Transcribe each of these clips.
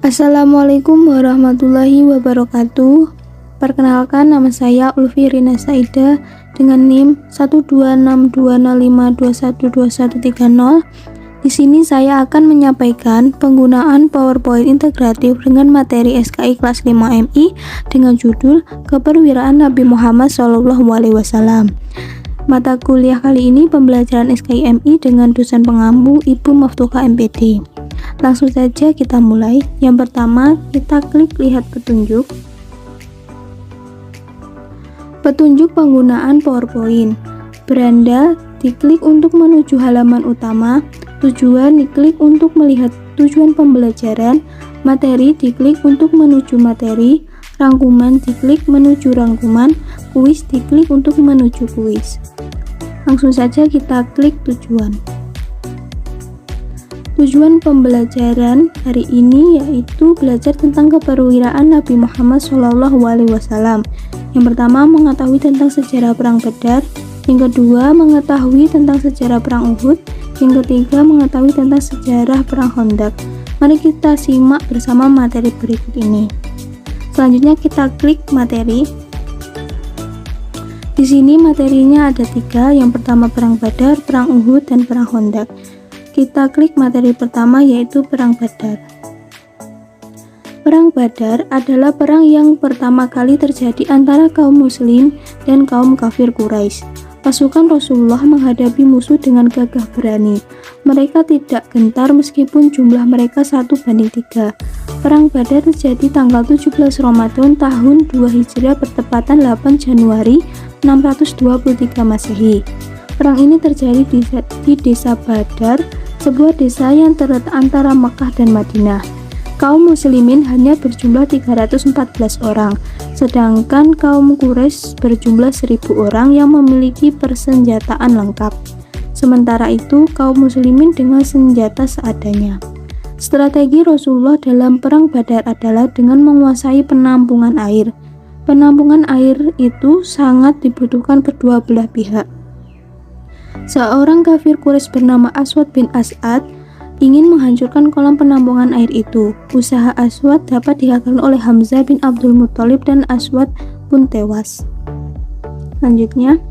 Assalamualaikum warahmatullahi wabarakatuh. Perkenalkan, nama saya Ulfi Rina Saida dengan NIM 1262052121130. Di sini saya akan menyampaikan penggunaan PowerPoint integratif dengan materi SKI kelas 5 MI dengan judul Keperwiraan Nabi Muhammad SAW. Mata kuliah kali ini pembelajaran SKI MI dengan dosen pengampu Ibu Maftuha MPD. Langsung saja kita mulai. Yang pertama, kita klik lihat petunjuk. Petunjuk penggunaan PowerPoint. Beranda diklik untuk menuju halaman utama. Tujuan diklik untuk melihat tujuan pembelajaran. Materi diklik untuk menuju materi. Rangkuman diklik menuju rangkuman. Kuis diklik untuk menuju kuis. Langsung saja kita klik tujuan. Tujuan pembelajaran hari ini yaitu belajar tentang keperwiraan Nabi Muhammad SAW. Yang pertama, mengetahui tentang sejarah Perang Badar. Yang kedua, mengetahui tentang sejarah Perang Uhud. Yang ketiga, mengetahui tentang sejarah Perang Khandaq. Mari kita simak bersama materi berikut ini. Selanjutnya kita klik materi. Di sini materinya ada 3. Yang pertama Perang Badar, Perang Uhud, dan Perang Khandaq. Kita klik materi pertama yaitu Perang Badar. Perang Badar adalah perang yang pertama kali terjadi antara kaum muslim dan kaum kafir Quraisy. Pasukan Rasulullah menghadapi musuh dengan gagah berani. Mereka tidak gentar meskipun jumlah mereka 1:3. Perang Badar terjadi tanggal 17 Ramadan tahun 2 Hijriah bertepatan 8 Januari 623 Masehi. Perang ini terjadi di desa Badar, sebuah desa yang terletak antara Mekah dan Madinah. Kaum muslimin hanya berjumlah 314 orang, sedangkan kaum Quraisy berjumlah 1000 orang yang memiliki persenjataan lengkap. Sementara itu, kaum muslimin dengan senjata seadanya. Strategi Rasulullah dalam Perang Badar adalah dengan menguasai penampungan air. Penampungan air itu sangat dibutuhkan kedua belah pihak. Seorang kafir Quraisy bernama Aswad bin As'ad ingin menghancurkan kolam penampungan air itu. Usaha Aswad dapat digagalkan oleh Hamzah bin Abdul Muthalib dan Aswad pun tewas. Selanjutnya,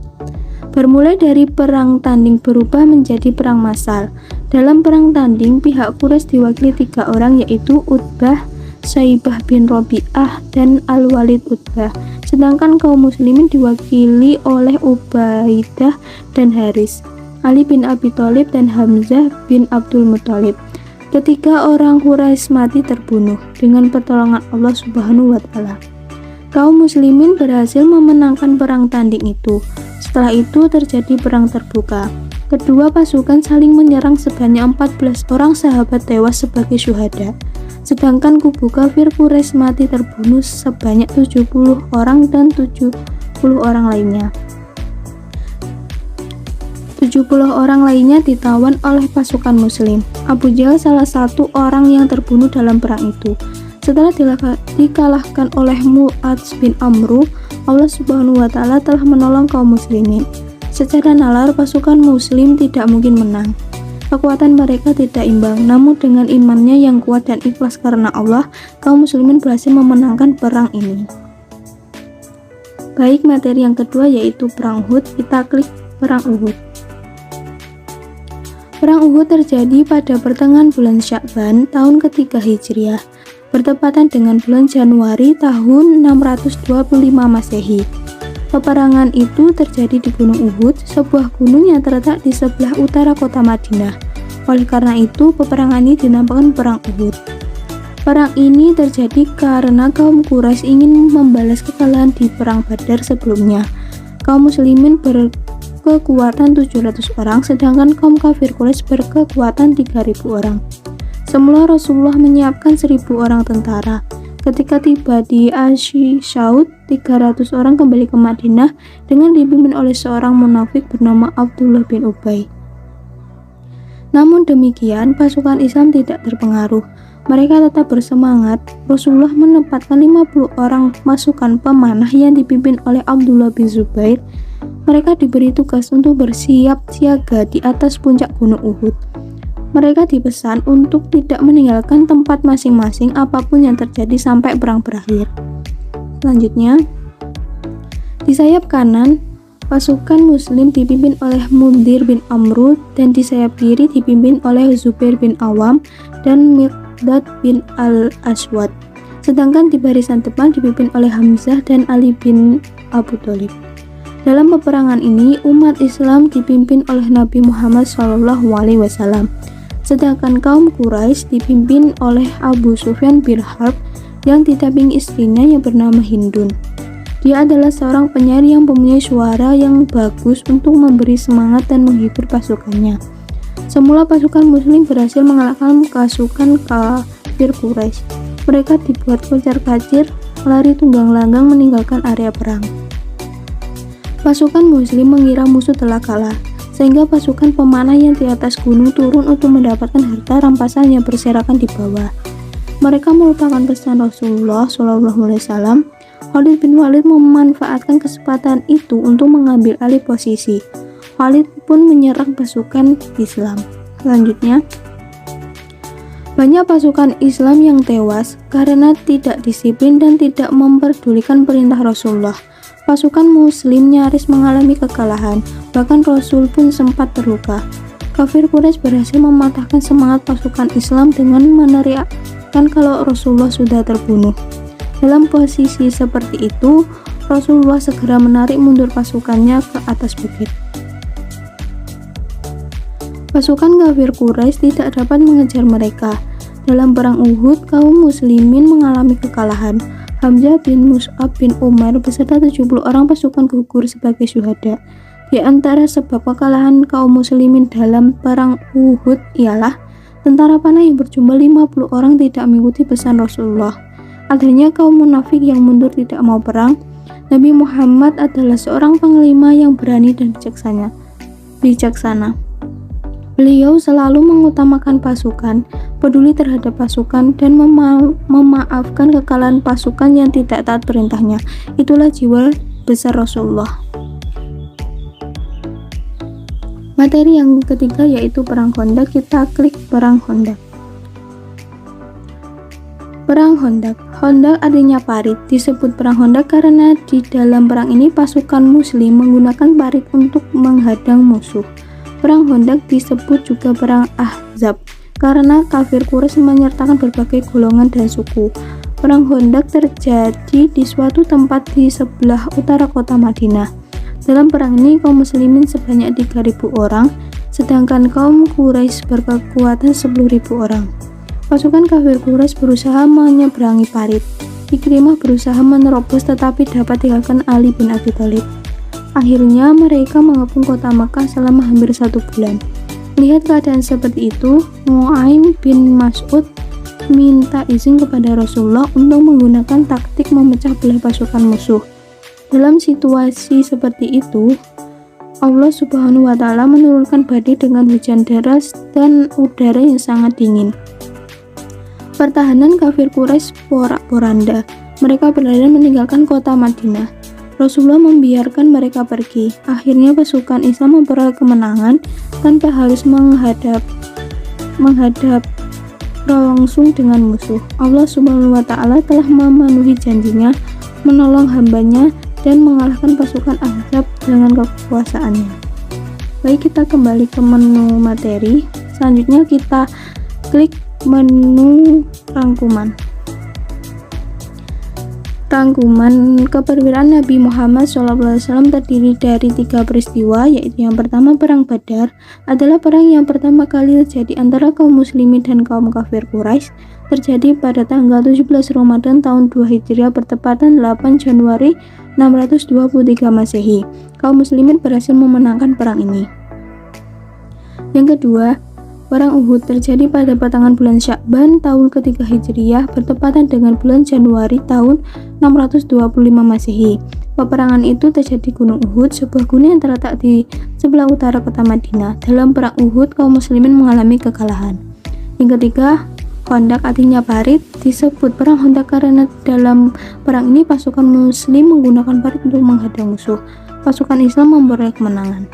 bermulai dari perang tanding berubah menjadi perang massal. Dalam perang tanding, pihak Quraisy diwakili 3 orang yaitu Utbah, Syaibah bin Rabi'ah, dan Al-Walid Utbah. Sedangkan kaum muslimin diwakili oleh Ubaidah dan Haris, Ali bin Abi Thalib, dan Hamzah bin Abdul Muthalib. Ketiga orang Quraisy mati terbunuh dengan pertolongan Allah Subhanahu wa Ta'ala. Kaum muslimin berhasil memenangkan perang tanding itu. Setelah itu terjadi perang terbuka. Kedua pasukan saling menyerang, sebanyak 14 orang sahabat tewas sebagai syuhada. Sedangkan kubu kafir Quraisy mati terbunuh sebanyak 70 orang dan 70 orang lainnya. 70 orang lainnya ditawan oleh pasukan muslim. Abu Jahal salah satu orang yang terbunuh dalam perang itu. Setelah dikalahkan oleh Mu'adz bin Amru, Allah Subhanahu wa Ta'ala telah menolong kaum muslimin. Secara nalar, pasukan muslim tidak mungkin menang. Kekuatan mereka tidak imbang, namun dengan imannya yang kuat dan ikhlas karena Allah, kaum muslimin berhasil memenangkan perang ini. Baik, materi yang kedua yaitu Perang Uhud. Kita klik Perang Uhud. Perang Uhud terjadi pada pertengahan bulan Sya'ban tahun ketiga Hijriah, bertepatan dengan bulan Januari tahun 625 Masehi. Peperangan itu terjadi di Gunung Uhud, sebuah gunung yang terletak di sebelah utara kota Madinah. Oleh karena itu, peperangan ini dinamakan Perang Uhud. Perang ini terjadi karena kaum Quraisy ingin membalas kekalahan di Perang Badar sebelumnya. Kaum muslimin berkekuatan 700 orang, sedangkan kaum kafir Quraisy berkekuatan 3000 orang. Semula Rasulullah menyiapkan 1000 orang tentara. Ketika tiba di Asy-Syaud, 300 orang kembali ke Madinah dengan dipimpin oleh seorang munafik bernama Abdullah bin Ubay. Namun demikian, pasukan Islam tidak terpengaruh. Mereka tetap bersemangat. Rasulullah menempatkan 50 orang pasukan pemanah yang dipimpin oleh Abdullah bin Zubair. Mereka diberi tugas untuk bersiap siaga di atas puncak Gunung Uhud. Mereka dipesan untuk tidak meninggalkan tempat masing-masing apapun yang terjadi sampai perang berakhir. Selanjutnya, di sayap kanan, pasukan Muslim dipimpin oleh Mundhir bin Amru dan di sayap kiri dipimpin oleh Zubair bin Awam dan Miqdad bin al-Aswad. Sedangkan di barisan depan dipimpin oleh Hamzah dan Ali bin Abu Thalib. Dalam peperangan ini, umat Islam dipimpin oleh Nabi Muhammad SAW. Sedangkan kaum Quraisy dipimpin oleh Abu Sufyan bin Harb yang didampingi istrinya yang bernama Hindun. Dia adalah seorang penyair yang mempunyai suara yang bagus untuk memberi semangat dan menghibur pasukannya. Semula pasukan Muslim berhasil mengalahkan pasukan kafir Quraisy. Mereka dibuat kocar-kacir, lari tunggang-langgang meninggalkan area perang. Pasukan Muslim mengira musuh telah kalah, sehingga pasukan pemanah yang di atas gunung turun untuk mendapatkan harta rampasan yang berserakan di bawah. Mereka melupakan pesan Rasulullah SAW. Khalid bin Walid memanfaatkan kesempatan itu untuk mengambil alih posisi. Khalid pun menyerang pasukan Islam. Selanjutnya, banyak pasukan Islam yang tewas karena tidak disiplin dan tidak memperdulikan perintah Rasulullah. Pasukan Muslim nyaris mengalami kekalahan, bahkan Rasul pun sempat terluka. Kafir Quraisy berhasil mematahkan semangat pasukan Islam dengan meneriakkan kalau Rasulullah sudah terbunuh. Dalam posisi seperti itu, Rasulullah segera menarik mundur pasukannya ke atas bukit. Pasukan kafir Quraisy tidak dapat mengejar mereka. Dalam perang Uhud, kaum muslimin mengalami kekalahan. Hamzah bin Mus'ab bin Umar beserta 70 orang pasukan gugur sebagai syuhada. Di antara sebab kekalahan kaum muslimin dalam perang Uhud ialah tentara panah yang berjumlah 50 orang tidak mengikuti pesan Rasulullah. Adanya kaum munafik yang mundur tidak mau perang. Nabi Muhammad adalah seorang panglima yang berani dan bijaksana. Beliau selalu mengutamakan pasukan, peduli terhadap pasukan, dan memaafkan kekalahan pasukan yang tidak taat perintahnya. Itulah jiwa besar Rasulullah. Materi yang ketiga yaitu Perang Khandaq. Kita klik Perang Khandaq. Perang Khandaq. Khandaq artinya parit. Disebut Perang Khandaq karena di dalam perang ini pasukan Muslim menggunakan parit untuk menghadang musuh. Perang Khandaq disebut juga Perang Ahzab karena kafir Quraisy menyertakan berbagai golongan dan suku. Perang Khandaq terjadi di suatu tempat di sebelah utara kota Madinah. Dalam perang ini kaum muslimin sebanyak 3.000 orang, sedangkan kaum Quraisy berkekuatan 10.000 orang. Pasukan kafir Quraisy berusaha menyeberangi parit. Ikrimah berusaha menerobos tetapi dapat dikalahkan Ali bin Abi Thalib. Akhirnya mereka mengepung kota Makkah selama hampir 1 bulan. Melihat keadaan seperti itu, Nu'aim bin Mas'ud minta izin kepada Rasulullah untuk menggunakan taktik memecah belah pasukan musuh. Dalam situasi seperti itu, Allah Subhanahu wa Ta'ala menurunkan badai dengan hujan deras dan udara yang sangat dingin. Pertahanan kafir Quraisy porak-poranda. Mereka berlarian meninggalkan kota Madinah. Rasulullah membiarkan mereka pergi. Akhirnya pasukan Islam memperoleh kemenangan tanpa harus menghadap langsung dengan musuh. Allah Subhanahu wa Ta'ala telah memenuhi janjinya, menolong hambanya dan mengalahkan pasukan Ahzab dengan kekuasaannya. Baik, kita kembali ke menu materi. Selanjutnya kita klik menu rangkuman. Rangkuman keperwiraan Nabi Muhammad SAW terdiri dari 3 peristiwa, yaitu yang pertama Perang Badar adalah perang yang pertama kali terjadi antara kaum muslimin dan kaum kafir Quraisy, terjadi pada tanggal 17 Ramadan tahun 2 Hijriah bertepatan 8 Januari 623 Masehi. Kaum muslimin berhasil memenangkan perang ini. Yang kedua, Perang Uhud terjadi pada pertengahan bulan Sya'ban tahun ketiga Hijriah bertepatan dengan bulan Januari tahun 625 Masehi. Peperangan itu terjadi di Gunung Uhud, sebuah gunung yang terletak di sebelah utara kota Madinah. Dalam perang Uhud, kaum muslimin mengalami kekalahan. Yang ketiga, Khandaq artinya parit. Disebut Perang Khandaq karena dalam perang ini pasukan muslim menggunakan parit untuk menghadang musuh. Pasukan Islam memperoleh kemenangan.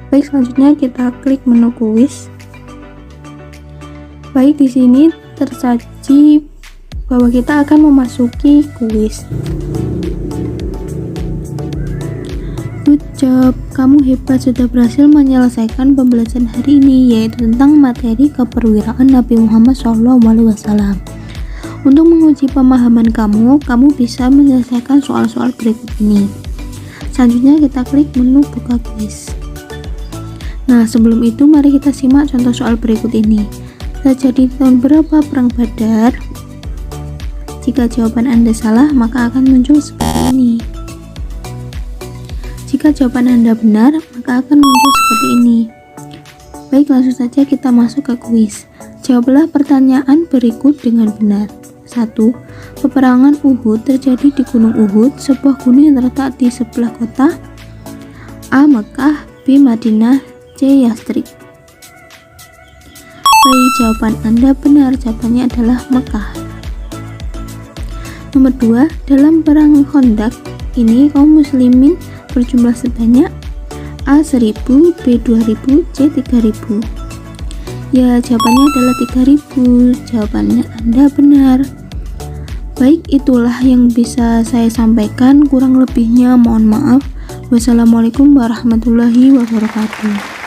Baik, selanjutnya kita klik menu kuis. Baik, di sini tersaji bahwa kita akan memasuki kuis. Good job, kamu hebat, sudah berhasil menyelesaikan pembelajaran hari ini, yaitu tentang materi keperwiraan Nabi Muhammad SAW. Untuk menguji pemahaman kamu bisa menyelesaikan soal-soal berikut ini. Selanjutnya kita klik menu buka kuis. Nah, sebelum itu mari kita simak contoh soal berikut ini. Terjadi tahun berapa perang Badar? Jika jawaban Anda salah, maka akan muncul seperti ini. Jika jawaban Anda benar, maka akan muncul seperti ini. Baik, langsung saja kita masuk ke kuis. Jawablah pertanyaan berikut dengan benar. 1. Peperangan Uhud terjadi di Gunung Uhud, sebuah gunung yang terletak di sebelah kota A. Mekah, B. Madinah, C. Yastrib. Baik, jawaban Anda benar, jawabannya adalah Mekah. Nomor 2, dalam perang Khandaq ini kaum muslimin berjumlah sebanyak A. 1000, B. 2000, C. 3000. Ya, jawabannya adalah 3000. Jawabannya Anda benar. Baik, itulah yang bisa saya sampaikan, kurang lebihnya mohon maaf. Wassalamualaikum warahmatullahi wabarakatuh.